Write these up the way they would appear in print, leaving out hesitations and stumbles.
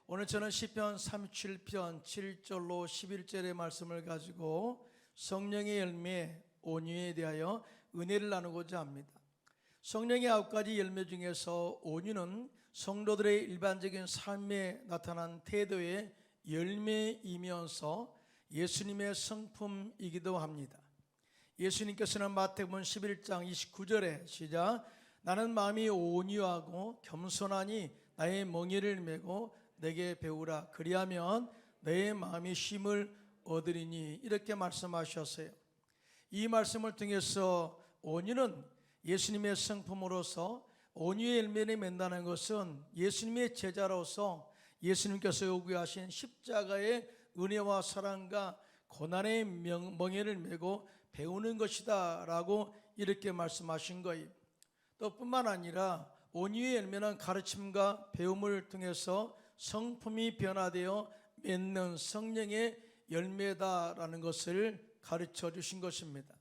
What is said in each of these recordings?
오늘 저는 시편 37편 7절로 11절의 말씀을 가지고 성령의 열매 온유에 대하여 은혜를 나누고자 합니다. 성령의 9가지 열매 중에서 온유는 성도들의 일반적인 삶에 나타난 태도의 열매이면서 예수님의 성품이기도 합니다. 예수님께서는 마태복음 11장 29절에 시작, 나는 마음이 온유하고 겸손하니 나의 멍에를 메고 내게 배우라, 그리하면 내 마음이 쉼을 얻으리니, 이렇게 말씀하셨어요. 이 말씀을 통해서 온유는 예수님의 성품으로서 온유의 열매를 맺는다는 것은 예수님의 제자로서 예수님께서 요구하신 십자가의 은혜와 사랑과 고난의 멍에를 메고 배우는 것이다 라고 이렇게 말씀하신 거예요. 또 뿐만 아니라 온유의 열매는 가르침과 배움을 통해서 성품이 변화되어 맺는 성령의 열매다라는 것을 가르쳐 주신 것입니다.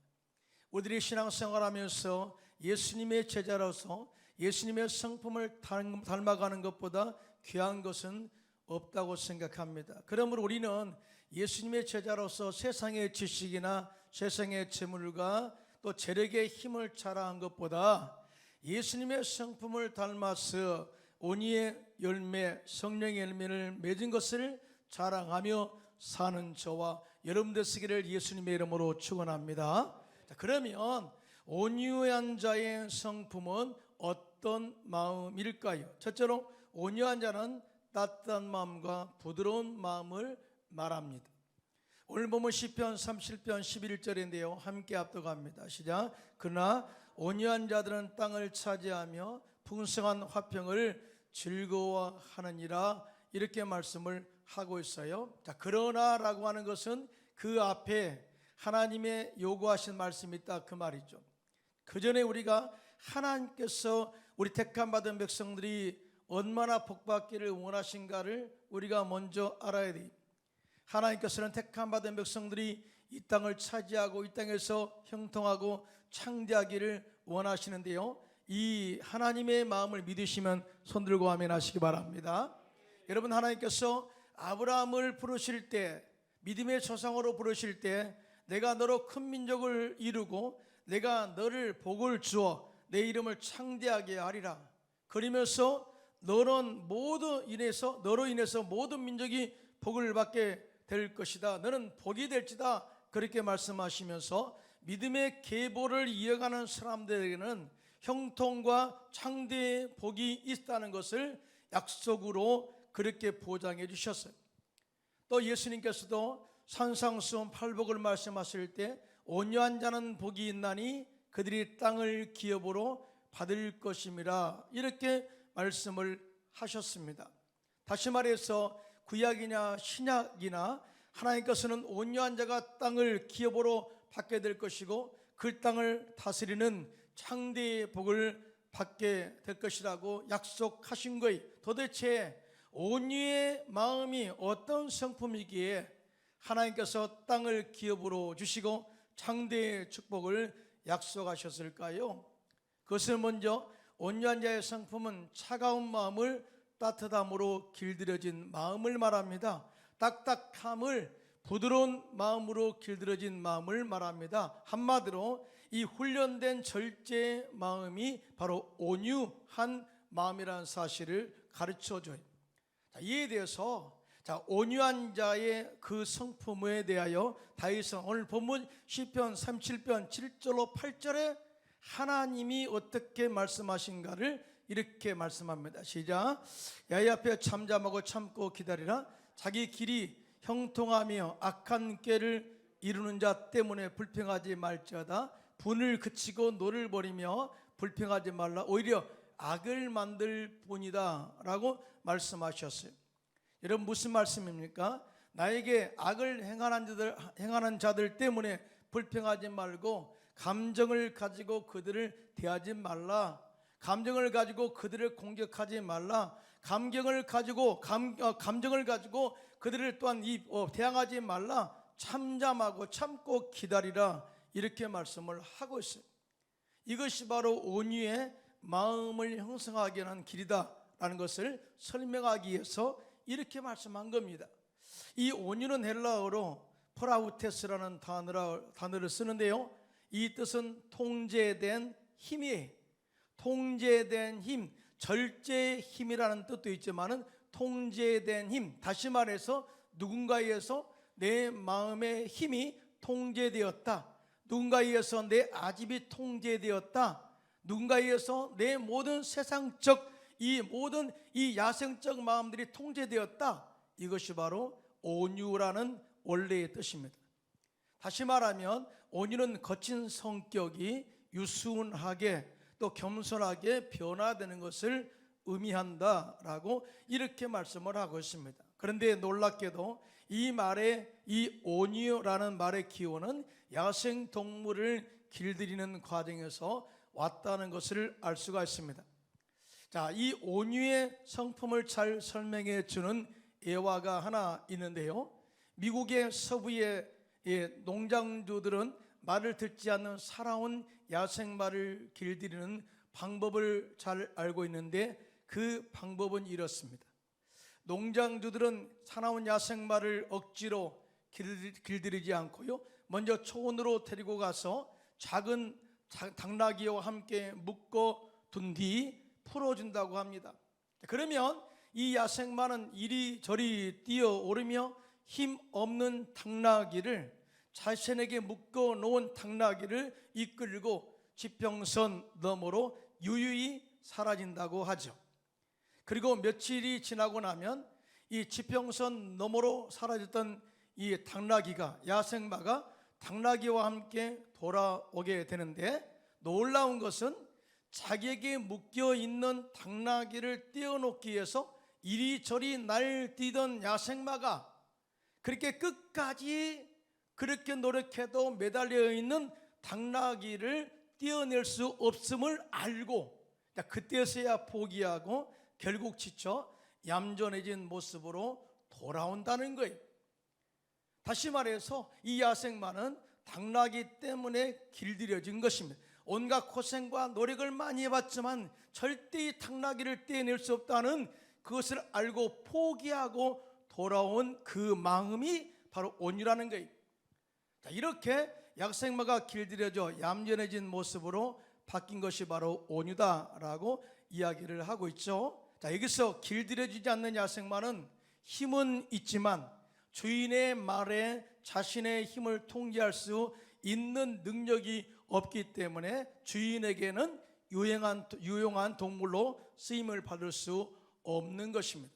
우리들이 신앙생활하면서 예수님의 제자로서 예수님의 성품을 닮아가는 것보다 귀한 것은 없다고 생각합니다. 그러므로 우리는 예수님의 제자로서 세상의 지식이나 세상의 재물과 또 재력의 힘을 자랑한 것보다 예수님의 성품을 닮아서 온유의 열매, 성령의 열매를 맺은 것을 자랑하며 사는 저와 여러분 되시기를 예수님의 이름으로 축원합니다. 그러면 온유한 자의 성품은 어떤 마음일까요? 첫째로 온유한 자는 따뜻한 마음과 부드러운 마음을 말합니다. 오늘 보면 시편 37편 11절인데요, 함께 합독합니다. 시작. 그러나 온유한 자들은 땅을 차지하며 풍성한 화평을 즐거워하느니라, 이렇게 말씀을 하고 있어요. 자, 그러나라고 하는 것은 그 앞에 하나님의 요구하신 말씀이 있다, 그 말이죠. 그 전에 우리가 하나님께서 우리 택함 받은 백성들이 얼마나 복받기를 원하신가를 우리가 먼저 알아야 돼요. 하나님께서는 택함 받은 백성들이 이 땅을 차지하고 이 땅에서 형통하고 창대하기를 원하시는데요, 이 하나님의 마음을 믿으시면 손들고 아멘 하시기 바랍니다. 여러분, 하나님께서 아브라함을 부르실 때, 믿음의 조상으로 부르실 때, 내가 너로 큰 민족을 이루고 내가 너를 복을 주어 내 이름을 창대하게 하리라, 그러면서 너로 인해서 모든 민족이 복을 받게 될 것이다, 너는 복이 될지다, 그렇게 말씀하시면서 믿음의 계보를 이어가는 사람들에게는 형통과 창대의 복이 있다는 것을 약속으로 그렇게 보장해 주셨어요. 또 예수님께서도 산상수훈 팔복을 말씀하실 때 온유한 자는 복이 있나니 그들이 땅을 기업으로 받을 것임이라, 이렇게 말씀을 하셨습니다. 다시 말해서 구약이나 신약이나 하나님께서는 온유한 자가 땅을 기업으로 받게 될 것이고 그 땅을 다스리는 창대의 복을 받게 될 것이라고 약속하신 거예요. 도대체 온유의 마음이 어떤 성품이기에 하나님께서 땅을 기업으로 주시고 창대의 축복을 약속하셨을까요? 그것은 먼저 온유한 자의 성품은 차가운 마음을 따뜻함으로 길들여진 마음을 말합니다. 딱딱함을 부드러운 마음으로 길들여진 마음을 말합니다. 한마디로 이 훈련된 절제의 마음이 바로 온유한 마음이라는 사실을 가르쳐줘요. 이에 대해서 온유한 자의 그 성품에 대하여 다윗은 오늘 본문 시편 37편 7절로 8절에 하나님이 어떻게 말씀하신가를 이렇게 말씀합니다. 시작. 야훼 앞에 잠잠하고 참고 기다리라. 자기 길이 형통하며 악한 꾀를 이루는 자 때문에 불평하지 말지어다. 분을 그치고 노를 버리며 불평하지 말라. 오히려 악을 만들 뿐이다 라고 말씀하셨어요. 여러분, 무슨 말씀입니까? 나에게 악을 행하는 자들 때문에 불평하지 말고 감정을 가지고 그들을 대하지 말라. 감정을 가지고 그들을 공격하지 말라. 감정을 가지고 그들을 또한 대항하지 말라. 참잠하고 참고 기다리라, 이렇게 말씀을 하고 있어요. 이것이 바로 온유의 마음을 형성하게 하는 길이다라는 것을 설명하기 위해서 이렇게 말씀한 겁니다. 이 온유는 헬라어로 프라우테스라는 단어를 쓰는데요, 이 뜻은 통제된 힘이에요. 통제된 힘, 절제의 힘이라는 뜻도 있지만은 통제된 힘, 다시 말해서 누군가에 의해서 내 마음의 힘이 통제되었다, 누군가에 의해서 내 아집이 통제되었다, 누군가에 의해서 내 모든 세상적 이 모든 이 야생적 마음들이 통제되었다, 이것이 바로 온유라는 원래의 뜻입니다. 다시 말하면 온유는 거친 성격이 유순하게 또 겸손하게 변화되는 것을 의미한다라고 이렇게 말씀을 하고 있습니다. 그런데 놀랍게도 이 말의 이 온유라는 말의 기원은 야생 동물을 길들이는 과정에서 왔다는 것을 알 수가 있습니다. 자, 이 온유의 성품을 잘 설명해 주는 예화가 하나 있는데요, 미국의 서부의 농장주들은 말을 듣지 않는 살아온 야생마를 길들이는 방법을 잘 알고 있는데, 그 방법은 이렇습니다. 농장주들은 사나운 야생마를 억지로 길들이지 않고요, 먼저 초원으로 데리고 가서 작은 당나귀와 함께 묶어 둔 뒤 풀어준다고 합니다. 그러면 이 야생마는 이리저리 뛰어오르며 힘 없는 당나귀를, 자신에게 묶어 놓은 당나귀를 이끌고 지평선 너머로 유유히 사라진다고 하죠. 그리고 며칠이 지나고 나면 이 지평선 너머로 사라졌던 이 당나귀가, 야생마가 당나귀와 함께 돌아오게 되는데, 놀라운 것은 자기에게 묶여 있는 당나귀를 떼어놓기 위해서 이리저리 날뛰던 야생마가 그렇게 끝까지 그렇게 노력해도 매달려 있는 당나귀를 떼어낼 수 없음을 알고 그때서야 포기하고 결국 지쳐 얌전해진 모습으로 돌아온다는 거예요. 다시 말해서 이 야생마는 당나귀 때문에 길들여진 것입니다. 온갖 고생과 노력을 많이 해봤지만 절대 이 당나귀를 떼어낼 수 없다는 그것을 알고 포기하고 돌아온 그 마음이 바로 온유라는 거예요. 자, 이렇게 야생마가 길들여져 얌전해진 모습으로 바뀐 것이 바로 온유다라고 이야기를 하고 있죠. 자, 여기서 길들여지지 않는 야생마는 힘은 있지만 주인의 말에 자신의 힘을 통제할 수 있는 능력이 없기 때문에 주인에게는 유용한 동물로 쓰임을 받을 수 없는 것입니다.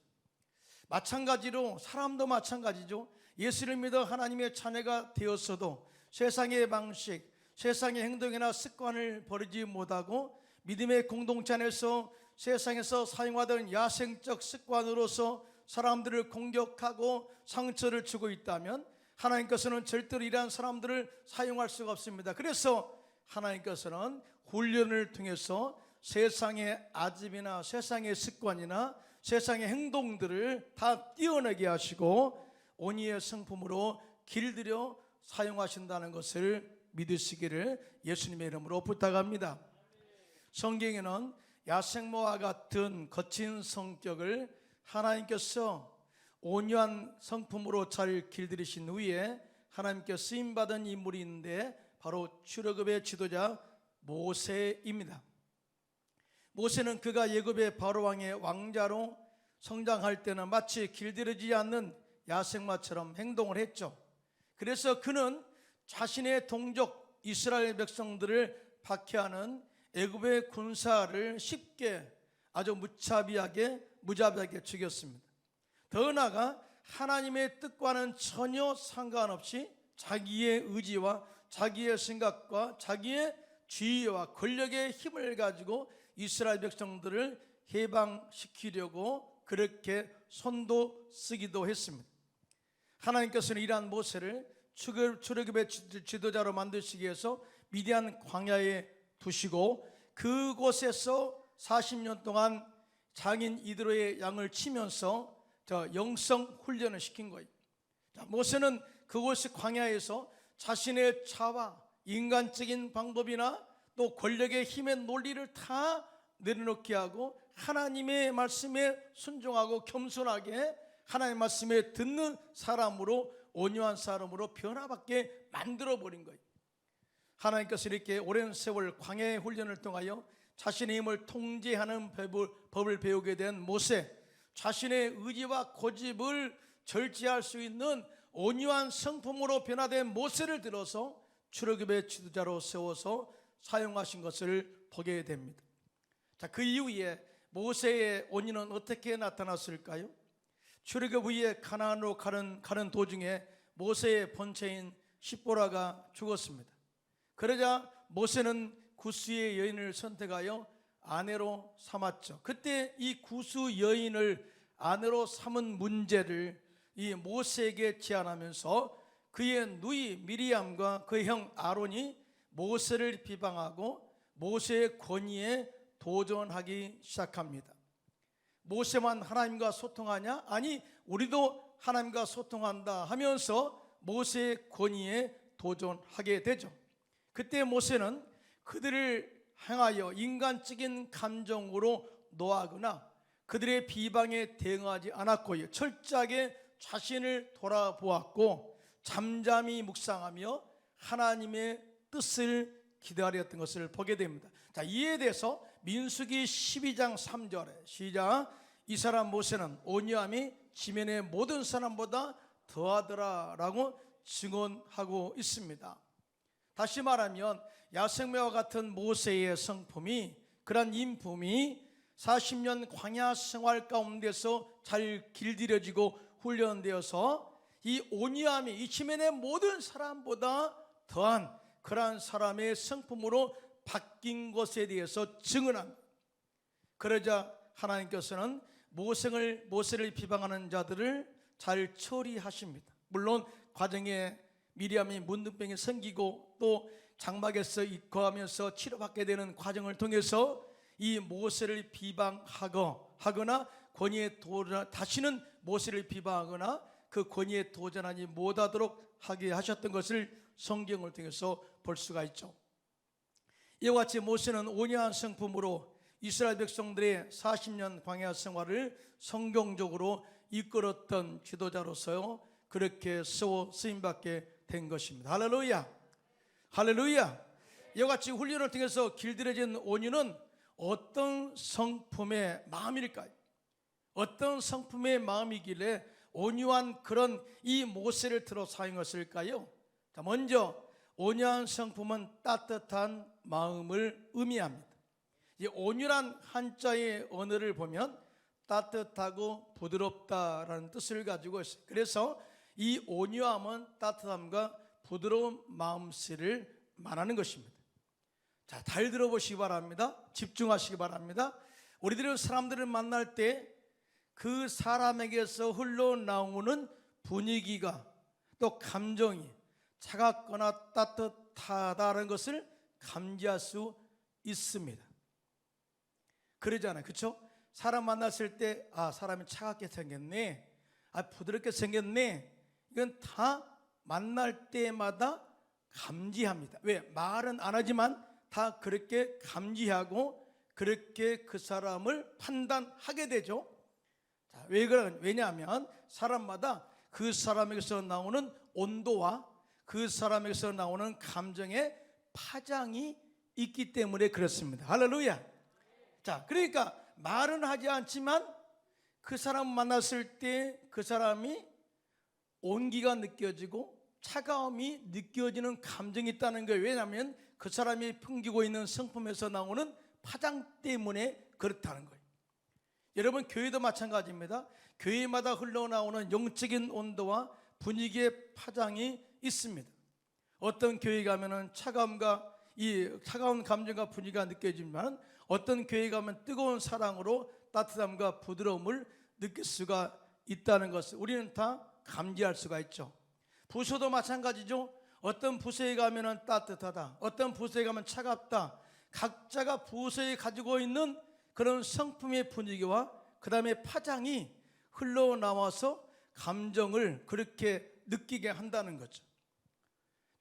마찬가지로 사람도 마찬가지죠. 예수를 믿어 하나님의 자녀가 되었어도 세상의 방식, 세상의 행동이나 습관을 버리지 못하고 믿음의 공동체 안에서 세상에서 사용하던 야생적 습관으로서 사람들을 공격하고 상처를 주고 있다면 하나님께서는 절대로 이러한 사람들을 사용할 수가 없습니다. 그래서 하나님께서는 훈련을 통해서 세상의 아집이나 세상의 습관이나 세상의 행동들을 다 띄어내게 하시고 온유의 성품으로 길들여 사용하신다는 것을 믿으시기를 예수님의 이름으로 부탁합니다. 성경에는 야생마와 같은 거친 성격을 하나님께서 온유한 성품으로 잘 길들이신 후에 하나님께 쓰임받은 인물이 있는데 바로 출애굽의 지도자 모세입니다. 모세는 그가 애굽의 바로왕의 왕자로 성장할 때는 마치 길들여지지 않는 야생마처럼 행동을 했죠. 그래서 그는 자신의 동족 이스라엘 백성들을 박해하는 애굽의 군사를 쉽게 아주 무자비하게 죽였습니다. 더 나아가 하나님의 뜻과는 전혀 상관없이 자기의 의지와 자기의 생각과 자기의 지위와 권력의 힘을 가지고 이스라엘 백성들을 해방시키려고 그렇게 손도 쓰기도 했습니다. 하나님께서는 이러한 모세를 출애굽의 지도자로 만드시기 위해서 미디안 광야에 두시고 그곳에서 40년 동안 장인 이드로의 양을 치면서 영성 훈련을 시킨 거예요. 모세는 그곳 광야에서 자신의 자와 인간적인 방법이나 또 권력의 힘의 논리를 다 내려놓게 하고 하나님의 말씀에 순종하고 겸손하게 하나님의 말씀에 듣는 사람으로, 온유한 사람으로 변화받게 만들어버린 거예요. 하나님께서 이렇게 오랜 세월 광야의 훈련을 통하여 자신의 힘을 통제하는 법을 배우게 된 모세, 자신의 의지와 고집을 절제할 수 있는 온유한 성품으로 변화된 모세를 들어서 출애굽의 지도자로 세워서 사용하신 것을 보게 됩니다. 자, 그 이후에 모세의 온유는 어떻게 나타났을까요? 출애굽 후에 가나안으로 가는 도중에 모세의 본체인 십보라가 죽었습니다. 그러자 모세는 구스의 여인을 선택하여 아내로 삼았죠. 그때 이 구스 여인을 아내로 삼은 문제를 이 모세에게 제안하면서 그의 누이 미리암과 그의 형 아론이 모세를 비방하고 모세의 권위에 도전하기 시작합니다. 모세만 하나님과 소통하냐? 아니, 우리도 하나님과 소통한다 하면서 모세의 권위에 도전하게 되죠. 그때 모세는 그들을 향하여 인간적인 감정으로 노하거나 그들의 비방에 대응하지 않았고요, 철저하게 자신을 돌아보았고 잠잠히 묵상하며 하나님의 뜻을 기다렸던 것을 보게 됩니다. 자, 이에 대해서 민수기 12장 3절에 시작. 이 사람 모세는 온유함이 지면의 모든 사람보다 더하더라 라고 증언하고 있습니다. 다시 말하면 야생매와 같은 모세의 성품이, 그런 인품이 40년 광야 생활 가운데서 잘 길들여지고 훈련되어서 이 온유함이 이 지면의 모든 사람보다 더한 그러한 사람의 성품으로 바뀐 것에 대해서 증언합니다. 그러자 하나님께서는 모세를 비방하는 자들을 잘 처리하십니다. 물론 과정에 미리암이 문둥병이 생기고 또 장막에서 거하면서 치료받게 되는 과정을 통해서 이 모세를 비방하거나 권위에 다시는 모세를 비방하거나 그 권위에 도전하지 못하도록 하게 하셨던 것을 성경을 통해서 볼 수가 있죠. 이와 같이 모세는 온유한 성품으로 이스라엘 백성들의 40년 광야 생활을 성경적으로 이끌었던 지도자로서 그렇게 쓰임받게 된 것입니다. 할렐루야, 할렐루야. 이와 같이 훈련을 통해서 길들여진 온유는 어떤 성품의 마음일까요? 어떤 성품의 마음이길래 온유한 그런 이 모세를 들어 사용했을까요? 자, 먼저 온유한 성품은 따뜻한 마음을 의미합니다. 이 온유란 한자의 언어를 보면 따뜻하고 부드럽다라는 뜻을 가지고 있어요. 그래서 이 온유함은 따뜻함과 부드러운 마음씨를 말하는 것입니다. 자, 잘 들어보시기 바랍니다. 집중하시기 바랍니다. 우리들은 사람들을 만날 때 그 사람에게서 흘러나오는 분위기가 또 감정이 차갑거나 따뜻하다는 것을 감지할 수 있습니다. 그러잖아요, 그렇죠? 사람 만났을 때 사람이 차갑게 생겼네, 부드럽게 생겼네, 이건 다 만날 때마다 감지합니다. 왜? 말은 안 하지만 다 그렇게 감지하고 그렇게 그 사람을 판단하게 되죠. 자, 왜냐하면 사람마다 그 사람에게서 나오는 온도와 그 사람에게서 나오는 감정의 파장이 있기 때문에 그렇습니다. 할렐루야. 자, 그러니까 말은 하지 않지만 그 사람 만났을 때 그 사람이 온기가 느껴지고 차가움이 느껴지는 감정이 있다는 거예요. 왜냐하면 그 사람이 풍기고 있는 성품에서 나오는 파장 때문에 그렇다는 거예요. 여러분, 교회도 마찬가지입니다. 교회마다 흘러나오는 영적인 온도와 분위기의 파장이 있습니다. 어떤 교회 가면은 차가운 감정과 분위기가 느껴지지만 어떤 교회 가면 뜨거운 사랑으로 따뜻함과 부드러움을 느낄 수가 있다는 것을 우리는 다 감지할 수가 있죠. 부서도 마찬가지죠. 어떤 부서에 가면 따뜻하다, 어떤 부서에 가면 차갑다. 각자가 부서에 가지고 있는 그런 성품의 분위기와 그 다음에 파장이 흘러나와서 감정을 그렇게 느끼게 한다는 거죠.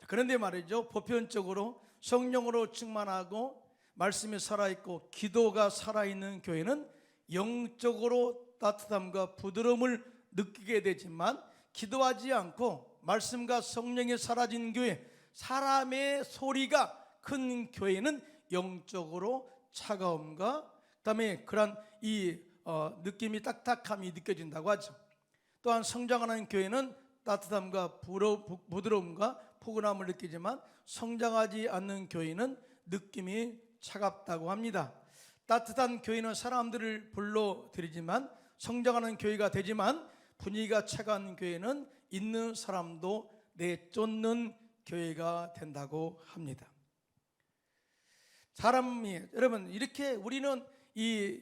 그런데 말이죠, 보편적으로 성령으로 충만하고 말씀이 살아있고 기도가 살아있는 교회는 영적으로 따뜻함과 부드러움을 느끼게 되지만 기도하지 않고 말씀과 성령이 사라진 교회, 사람의 소리가 큰 교회는 영적으로 차가움과 그다음에 그런 느낌이 딱딱함이 느껴진다고 하죠. 또한 성장하는 교회는 따뜻함과 부드러움과 포근함을 느끼지만 성장하지 않는 교회는 느낌이 차갑다고 합니다. 따뜻한 교회는 사람들을 불러들이지만 성장하는 교회가 되지만 분위기가 차가운 교회는 있는 사람도 내쫓는 교회가 된다고 합니다. 여러분, 이렇게 우리는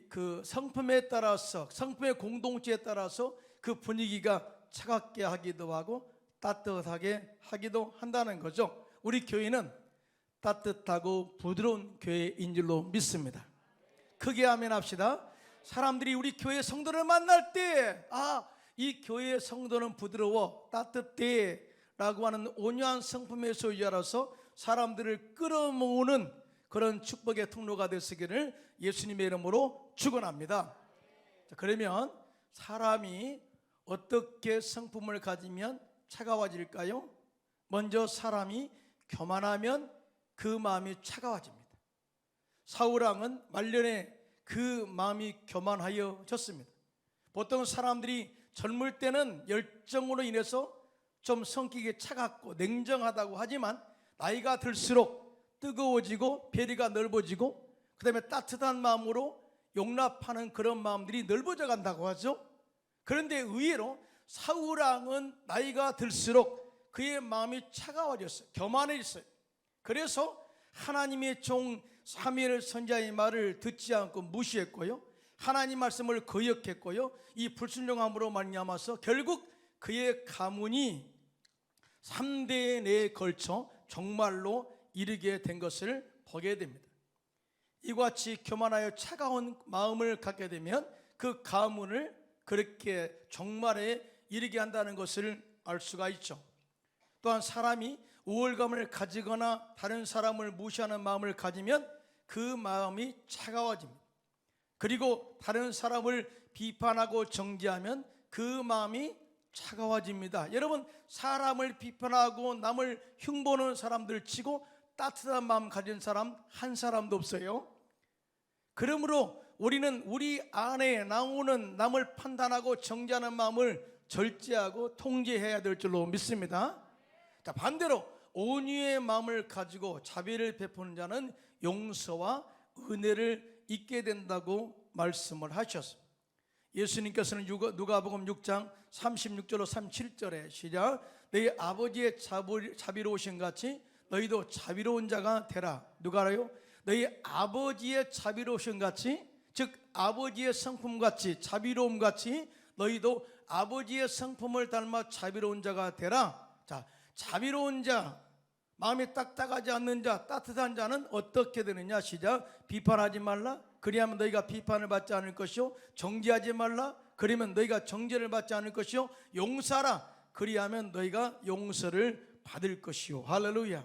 그 성품에 따라서, 성품의 공동체에 따라서 그 분위기가 차갑게 하기도 하고 따뜻하게 하기도 한다는 거죠. 우리 교회는 따뜻하고 부드러운 교회인 줄로 믿습니다. 크게 아멘 합시다. 사람들이 우리 교회 성도를 만날 때 이 교회의 성도는 부드러워 따뜻해 라고 하는 온유한 성품의 소유자라서 사람들을 끌어모으는 그런 축복의 통로가 되시기를 예수님의 이름으로 축원합니다. 그러면 사람이 어떻게 성품을 가지면 차가워질까요? 먼저 사람이 교만하면 그 마음이 차가워집니다. 사울왕은 말년에 그 마음이 교만하여졌습니다. 보통 사람들이 젊을 때는 열정으로 인해서 좀 성격이 차갑고 냉정하다고 하지만 나이가 들수록 뜨거워지고 배려가 넓어지고 그 다음에 따뜻한 마음으로 용납하는 그런 마음들이 넓어져 간다고 하죠. 그런데 의외로 사울왕은 나이가 들수록 그의 마음이 차가워졌어요. 교만해졌어요. 그래서 하나님의 종 사무엘 선지자의 말을 듣지 않고 무시했고요, 하나님 말씀을 거역했고요, 이 불순종함으로 말미암아서 결국 그의 가문이 3대 내에 걸쳐 종말로 이르게 된 것을 보게 됩니다. 이와 같이 교만하여 차가운 마음을 갖게 되면 그 가문을 그렇게 종말에 이르게 한다는 것을 알 수가 있죠. 또한 사람이 우월감을 가지거나 다른 사람을 무시하는 마음을 가지면 그 마음이 차가워집니다. 그리고 다른 사람을 비판하고 정죄하면 그 마음이 차가워집니다. 여러분, 사람을 비판하고 남을 흉보는 사람들 치고 따뜻한 마음 가진 사람 한 사람도 없어요. 그러므로 우리는 우리 안에 나오는 남을 판단하고 정죄하는 마음을 절제하고 통제해야 될 줄로 믿습니다. 자, 반대로 온유의 마음을 가지고 자비를 베푸는 자는 용서와 은혜를 잊게 된다고 말씀을 하셨습니다. 예수님께서는 누가복음 6장 36절로 37절에 시작, 너희 아버지의 자비로우신 같이 너희도 자비로운 자가 되라. 누가 알아요? 너희 아버지의 자비로우신 같이, 즉 아버지의 성품같이 자비로움같이 너희도 아버지의 성품을 닮아 자비로운 자가 되라. 자, 자비로운 자, 마음이 딱딱하지 않는 자, 따뜻한 자는 어떻게 되느냐? 시작, 비판하지 말라. 그리하면 너희가 비판을 받지 않을 것이요, 정죄하지 말라. 그러면 너희가 정죄를 받지 않을 것이요, 용서하라. 그리하면 너희가 용서를 받을 것이요. 할렐루야.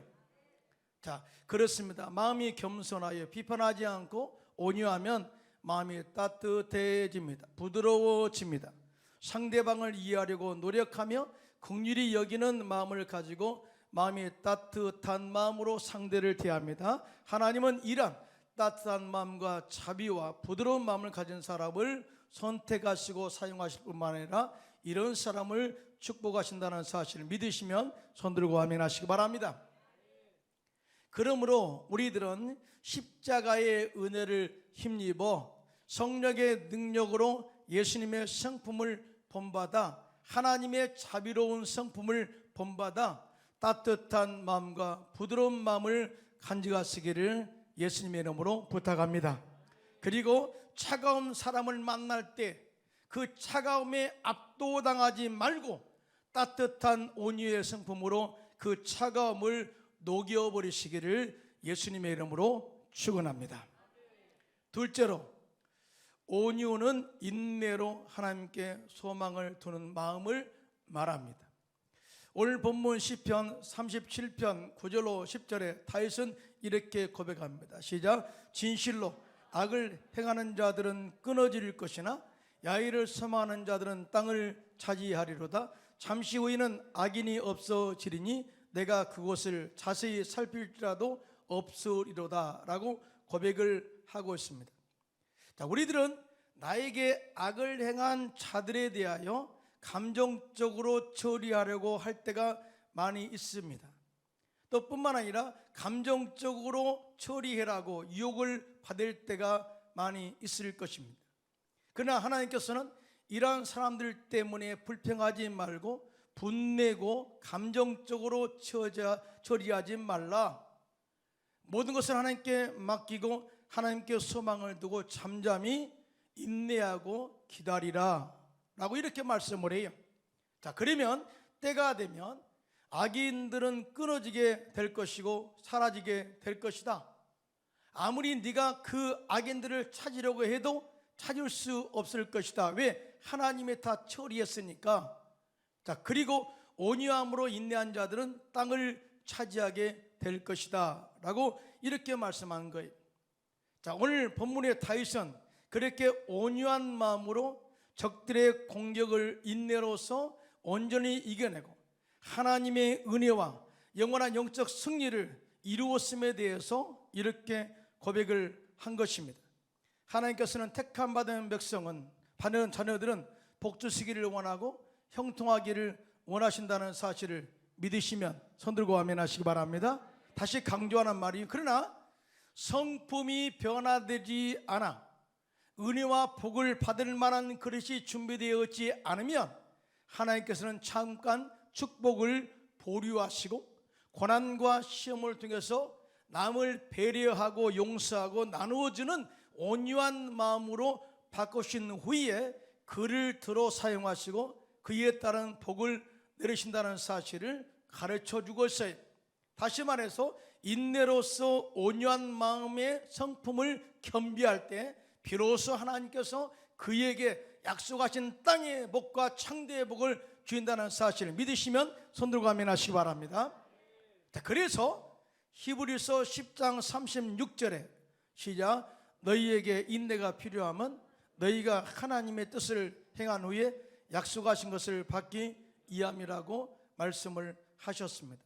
자, 그렇습니다. 마음이 겸손하여 비판하지 않고 온유하면 마음이 따뜻해집니다. 부드러워집니다. 상대방을 이해하려고 노력하며 긍휼히 여기는 마음을 가지고 마음이 따뜻한 마음으로 상대를 대합니다. 하나님은 이런 따뜻한 마음과 자비와 부드러운 마음을 가진 사람을 선택하시고 사용하실 뿐만 아니라 이런 사람을 축복하신다는 사실을 믿으시면 손 들고 아멘 하시기 바랍니다. 그러므로 우리들은 십자가의 은혜를 힘입어 성령의 능력으로 예수님의 성품을 본받아 하나님의 자비로운 성품을 본받아 따뜻한 마음과 부드러운 마음을 간직하시기를 예수님의 이름으로 부탁합니다. 그리고 차가운 사람을 만날 때 그 차가움에 압도당하지 말고 따뜻한 온유의 성품으로 그 차가움을 녹여버리시기를 예수님의 이름으로 축원합니다. 둘째로, 온유는 인내로 하나님께 소망을 두는 마음을 말합니다. 오늘 본문 시편 37편 9절로 10절에 다윗은 이렇게 고백합니다. 시작, 진실로 악을 행하는 자들은 끊어질 것이나 야훼를 섬하는 자들은 땅을 차지하리로다. 잠시 후에는 악인이 없어지리니 내가 그곳을 자세히 살필지라도 없으리로다 라고 고백을 하고 있습니다. 자, 우리들은 나에게 악을 행한 자들에 대하여 감정적으로 처리하려고 할 때가 많이 있습니다. 또 뿐만 아니라 감정적으로 처리해라고 유혹을 받을 때가 많이 있을 것입니다. 그러나 하나님께서는 이러한 사람들 때문에 불평하지 말고 분내고 감정적으로 처리하지 말라. 모든 것을 하나님께 맡기고 하나님께 소망을 두고 잠잠히 인내하고 기다리라 라고 이렇게 말씀을 해요. 자, 그러면 때가 되면 악인들은 끊어지게 될 것이고 사라지게 될 것이다. 아무리 네가 그 악인들을 찾으려고 해도 찾을 수 없을 것이다. 왜? 하나님이 다 처리했으니까. 자, 그리고 온유함으로 인내한 자들은 땅을 차지하게 될 것이다 라고 이렇게 말씀한 거예요. 자, 오늘 본문의 다윗은 그렇게 온유한 마음으로 적들의 공격을 인내로서 온전히 이겨내고 하나님의 은혜와 영원한 영적 승리를 이루었음에 대해서 이렇게 고백을 한 것입니다. 하나님께서는 택함 받은 백성은, 받은 자녀들은 복주시기를 원하고 형통하기를 원하신다는 사실을 믿으시면 손 들고 아멘 하시기 바랍니다. 다시 강조하는 말이, 그러나 성품이 변화되지 않아 은혜와 복을 받을 만한 그릇이 준비되어 있지 않으면 하나님께서는 잠깐 축복을 보류하시고 고난과 시험을 통해서 남을 배려하고 용서하고 나누어주는 온유한 마음으로 바꾸신 후에 그를 들어 사용하시고 그에 따른 복을 내리신다는 사실을 가르쳐 주고 있어요. 다시 말해서 인내로서 온유한 마음의 성품을 겸비할 때 비로소 하나님께서 그에게 약속하신 땅의 복과 창대의 복을 주신다는 사실을 믿으시면 손들고 아멘 하시기 바랍니다. 자, 그래서 히브리서 10장 36절에 시작, 너희에게 인내가 필요하면 너희가 하나님의 뜻을 행한 후에 약속하신 것을 받기 이함이라고 말씀을 하셨습니다.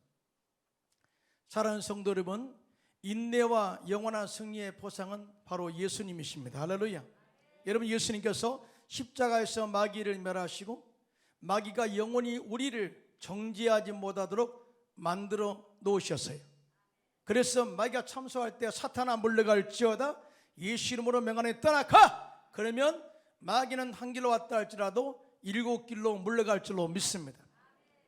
사랑하는 성도 여러분, 인내와 영원한 승리의 보상은 바로 예수님이십니다. 할렐루야. 여러분, 예수님께서 십자가에서 마귀를 멸하시고 마귀가 영원히 우리를 정죄하지 못하도록 만들어 놓으셨어요. 그래서 마귀가 참소할 때 사탄아 물러갈지어다 예수 이름으로 명하노니 떠나가. 그러면 마귀는 한 길로 왔다 할지라도 7길로 물러갈 줄로 믿습니다.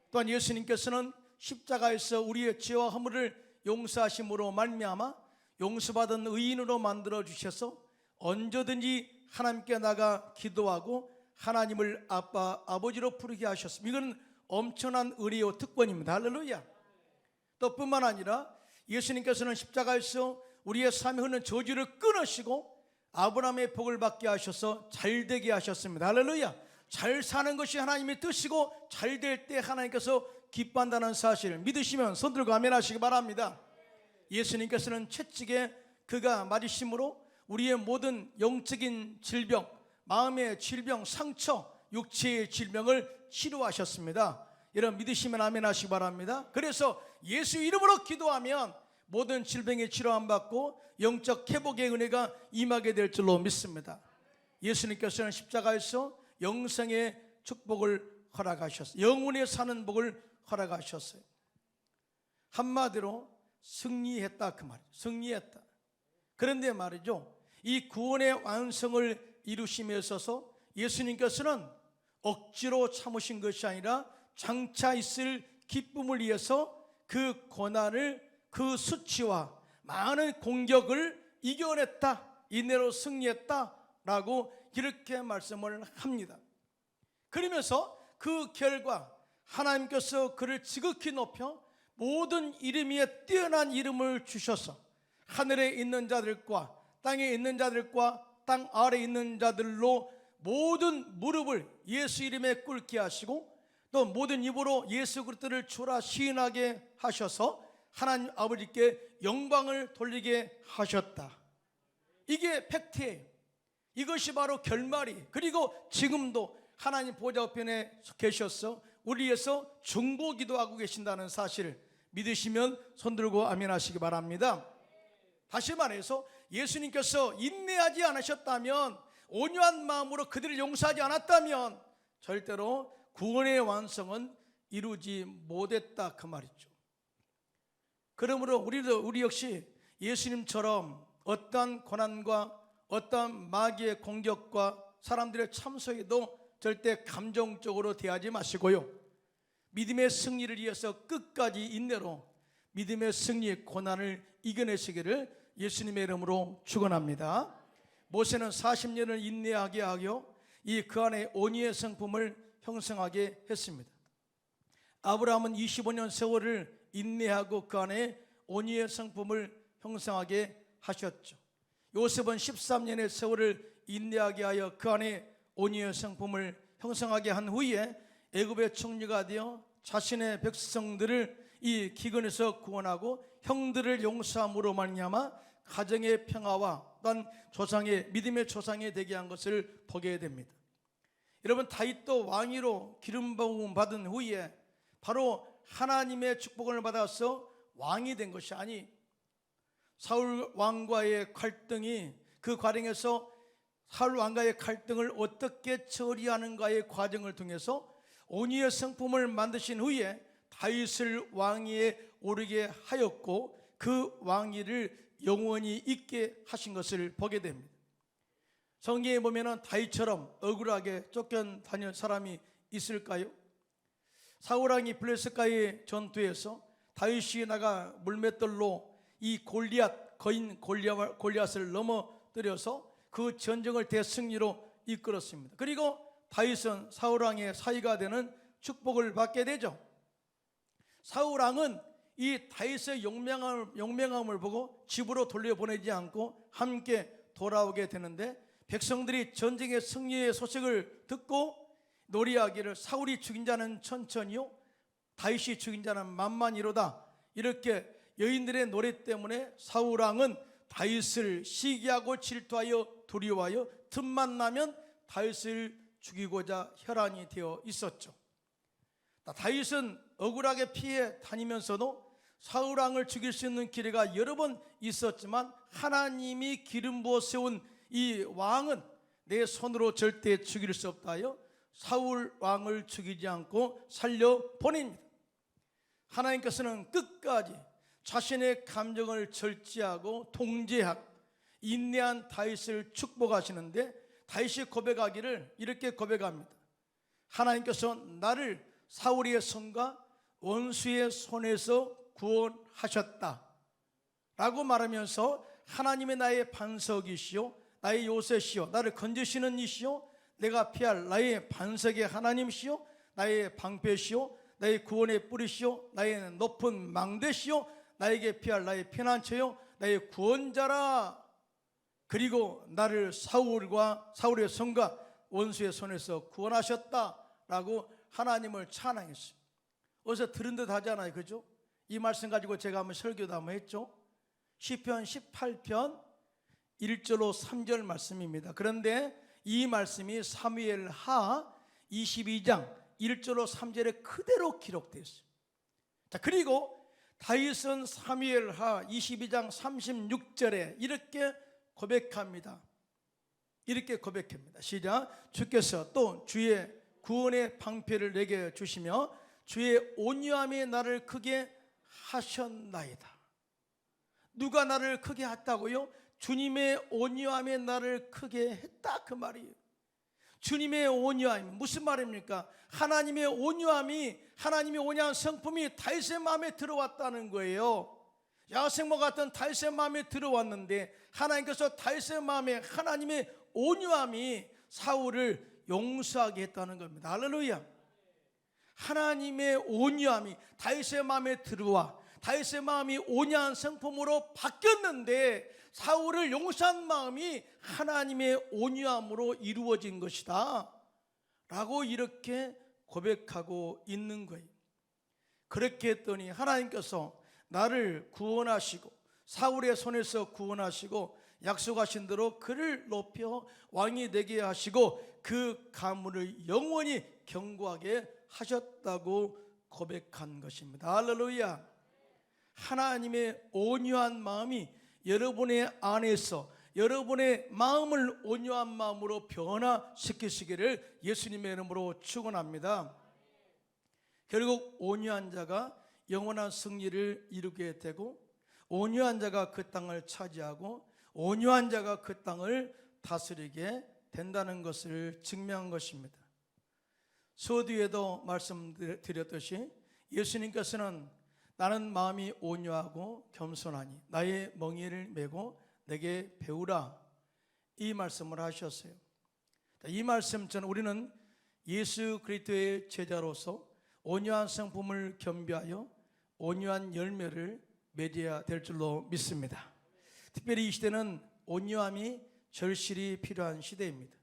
또한 예수님께서는 십자가에서 우리의 죄와 허물을 용서하심으로 말미암아 용서받은 의인으로 만들어 주셔서 언제든지 하나님께 나가 기도하고 하나님을 아빠, 아버지로 부르게 하셨습니다. 이건 엄청난 은혜요 특권입니다. 할렐루야. 또 뿐만 아니라 예수님께서는 십자가에서 우리의 삶에 흐르는 저주를 끊으시고 아브라함의 복을 받게 하셔서 잘되게 하셨습니다. 할렐루야. 잘 사는 것이 하나님의 뜻이고 잘 될 때 하나님께서 기뻐한다는 사실을 믿으시면 손 들고 아멘 하시기 바랍니다. 예수님께서는 채찍에 그가 맞으심으로 우리의 모든 영적인 질병, 마음의 질병, 상처, 육체의 질병을 치료하셨습니다. 여러분 믿으시면 아멘 하시기 바랍니다. 그래서 예수 이름으로 기도하면 모든 질병의 치료 안 받고 영적 회복의 은혜가 임하게 될 줄로 믿습니다. 예수님께서는 십자가에서 영생의 축복을 허락하셨어요. 영원히 사는 복을 허락하셨어요. 한마디로 승리했다 그 말이에요. 승리했다. 그런데 말이죠, 이 구원의 완성을 이루심에 있어서 예수님께서는 억지로 참으신 것이 아니라 장차 있을 기쁨을 위해서 그 고난을, 그 수치와 많은 공격을 이겨냈다, 인내로 승리했다 라고 이렇게 말씀을 합니다. 그러면서 그 결과 하나님께서 그를 지극히 높여 모든 이름 위에 뛰어난 이름을 주셔서 하늘에 있는 자들과 땅에 있는 자들과 땅 아래에 있는 자들로 모든 무릎을 예수 이름에 꿇게 하시고 또 모든 입으로 예수 그리스도를 주라 시인하게 하셔서 하나님 아버지께 영광을 돌리게 하셨다. 이게 팩트예요. 이것이 바로 결말이, 그리고 지금도 하나님 보좌 우편에 계셔서 우리 위해서 중보 기도하고 계신다는 사실을 믿으시면 손들고 아멘 하시기 바랍니다. 다시 말해서 예수님께서 인내하지 않으셨다면, 온유한 마음으로 그들을 용서하지 않았다면 절대로 구원의 완성은 이루지 못했다 그 말이죠. 그러므로 우리 역시 예수님처럼 어떠한 고난과 어떠한 마귀의 공격과 사람들의 참소에도 절대 감정적으로 대하지 마시고요, 믿음의 승리를 위해서 끝까지 인내로 믿음의 승리의 고난을 이겨내시기를 예수님의 이름으로 축원합니다. 모세는 40년을 인내하게 하여 그 안에 온유의 성품을 형성하게 했습니다. 아브라함은 25년 세월을 인내하고 그 안에 온유의 성품을 형성하게 하셨죠. 요셉은 13년의 세월을 인내하게 하여 그 안에 온유의 성품을 형성하게 한 후에 애굽의 총리가 되어 자신의 백성들을 이 기근에서 구원하고 형들을 용서함으로 말미암아 가정의 평화와 또한 조상의 믿음의 조상이 되게 한 것을 보게 됩니다. 여러분, 다윗도 왕위로 기름 부음 받은 후에 바로 하나님의 축복을 받아서 왕이 된 것이 아니, 사울 왕과의 갈등이, 그 과정에서 사울 왕과의 갈등을 어떻게 처리하는가의 과정을 통해서 온유의 성품을 만드신 후에 다윗을 왕위에 오르게 하였고 그 왕위를 영원히 있게 하신 것을 보게 됩니다. 성경에 보면은 다윗처럼 억울하게 쫓겨다닐 사람이 있을까요? 사울 왕이 블레셋과의 전투에서 다윗이 나가 물맷돌로 이 골리앗, 거인 골리앗을 넘어뜨려서 그 전쟁을 대승리로 이끌었습니다. 그리고 다윗은 사울 왕의 사위가 되는 축복을 받게 되죠. 사울 왕은 이 다윗의 용맹함을 보고 집으로 돌려보내지 않고 함께 돌아오게 되는데, 백성들이 전쟁의 승리의 소식을 듣고 노래하기를 사울이 죽인 자는 천천히요 다윗이 죽인 자는 만만이로다, 이렇게 여인들의 노래 때문에 사울 왕은 다윗을 시기하고 질투하여 두려워하여 틈만 나면 다윗을 죽이고자 혈안이 되어 있었죠. 다윗은 억울하게 피해 다니면서도 사울 왕을 죽일 수 있는 기회가 여러 번 있었지만 하나님이 기름 부어 세운 이 왕은 내 손으로 절대 죽일 수 없다 하여 사울 왕을 죽이지 않고 살려보냅니다. 하나님께서는 끝까지 자신의 감정을 절제하고 통제하고 인내한 다윗을 축복하시는데, 다윗이 고백하기를 이렇게 고백합니다. 하나님께서 나를 사울의 손과 원수의 손에서 구원하셨다 라고 말하면서, 하나님의 나의 반석이시오, 나의 요새시오, 나를 건지시는 이시오, 내가 피할 나의 반석의 하나님이시오, 나의 방패시오, 나의 구원의 뿌리시오, 나의 높은 망대시오, 나에게 피할 나의 피난처요, 나의 구원자라. 그리고 나를 사울의 손과 원수의 손에서 구원하셨다라고 하나님을 찬양했습니다. 어디서 들은 듯 하잖아요, 그죠? 이 말씀 가지고 제가 한번 설교도 한번 했죠. 시편 18편 1절로 3절 말씀입니다. 그런데 이 말씀이 사무엘하 22장 1절로 3절에 그대로 기록되어 있어요. 자, 그리고 다윗은 사무엘하 22장 36절에 이렇게 고백합니다. 이렇게 고백합니다. 시작. 주께서 또 주의 구원의 방패를 내게 주시며 주의 온유함이 나를 크게 하셨나이다. 누가 나를 크게 했다고요? 주님의 온유함이 나를 크게 했다 그 말이에요. 주님의 온유함이 무슨 말입니까? 하나님의 온유함이, 하나님의 온유한 성품이 다윗의 마음에 들어왔다는 거예요. 야생모 같은 다윗의 마음에 들어왔는데 하나님께서 다윗의 마음에 하나님의 온유함이 사울을 용서하게 했다는 겁니다. 할렐루야. 하나님의 온유함이 다윗의 마음에 들어와 다윗의 마음이 온유한 성품으로 바뀌었는데 사울을 용서한 마음이 하나님의 온유함으로 이루어진 것이다 라고 이렇게 고백하고 있는 거예요. 그렇게 했더니 하나님께서 나를 구원하시고 사울의 손에서 구원하시고 약속하신 대로 그를 높여 왕이 되게 하시고 그 가문을 영원히 견고하게 하셨다고 고백한 것입니다. 할렐루야. 하나님의 온유한 마음이 여러분의 안에서 여러분의 마음을 온유한 마음으로 변화시키시기를 예수님의 이름으로 축원합니다. 결국 온유한 자가 영원한 승리를 이루게 되고 온유한 자가 그 땅을 차지하고 온유한 자가 그 땅을 다스리게 된다는 것을 증명한 것입니다. 서두에도 말씀드렸듯이 예수님께서는 나는 마음이 온유하고 겸손하니 나의 멍에를 메고 내게 배우라, 이 말씀을 하셨어요. 이 말씀처럼 우리는 예수 그리스도의 제자로서 온유한 성품을 겸비하여 온유한 열매를 맺어야 될 줄로 믿습니다. 특별히 이 시대는 온유함이 절실히 필요한 시대입니다.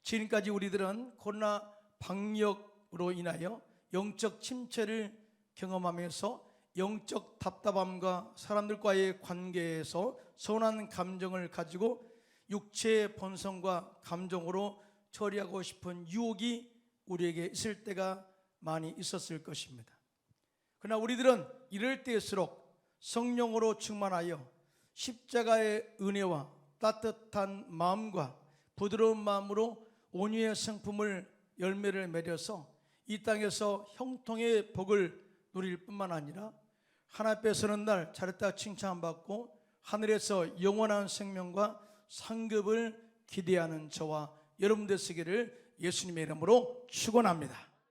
지금까지 우리들은 코로나 방역으로 인하여 영적 침체를 경험하면서 영적 답답함과 사람들과의 관계에서 선한 감정을 가지고 육체의 본성과 감정으로 처리하고 싶은 유혹이 우리에게 있을 때가 많이 있었을 것입니다. 그러나 우리들은 이럴 때일수록 성령으로 충만하여 십자가의 은혜와 따뜻한 마음과 부드러운 마음으로 온유의 성품을 열매를 맺어서 이 땅에서 형통의 복을 누릴 뿐만 아니라 하나님 앞에 서는 날 잘했다 칭찬받고 하늘에서 영원한 생명과 상급을 기대하는 저와 여러분 되시기를 예수님의 이름으로 축원합니다.